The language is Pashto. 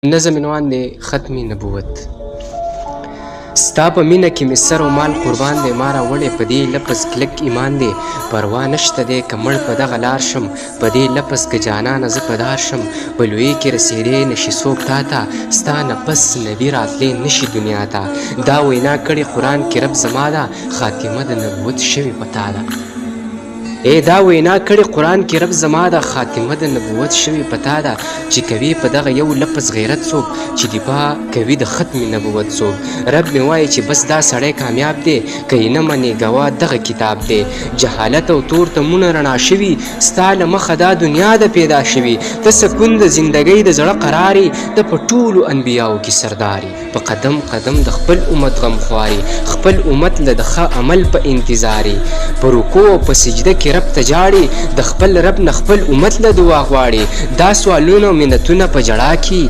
نظم عنوان دی ختم نبوت. ستا په مینه کې مې سر او مال قربان دی، ما راوړی په دې لفظ کلک ایمان دی. پروا نشته دی که مړ په دغه لار شم، په دې لفظ که جانانه زه په دار شم. په لویي کې رسېدی نشي څوک تا ته، ستا نه پس نبي راتلی نشي دنیا ته. دا وینا کړې قرآن کې رب زما ده، خاتمه د نبوت شوې په تا ده. دا وینا کړې قرآن کې رب زما ده، خاتمه د نبوت شوې په تا ده. چې کوي په دغه یو لفظ غیرت څوک، چې دفاع کوي د ختم نبوت څوک. رب مې وایي چې بس دا سړی کامیاب دی، که یې نه منې ګواه دغه کتاب دی. جهالت او تور تمونه رڼا شوي، ستا له مخه دا دنیا ده پیدا شوي. ته سکون د زندګۍ د زړه قراري، ته په ټولو انبیاو کې سرداري. په قدم قدم د خپل امت غم خواري، خپل امت له د ښه عمل په انتظاري. په رکوع او په سجده کې رب ته جاړي، د خپل رب نه خپل امت له دعا غواړي. دا سوالونه او منتونه په ژړا کې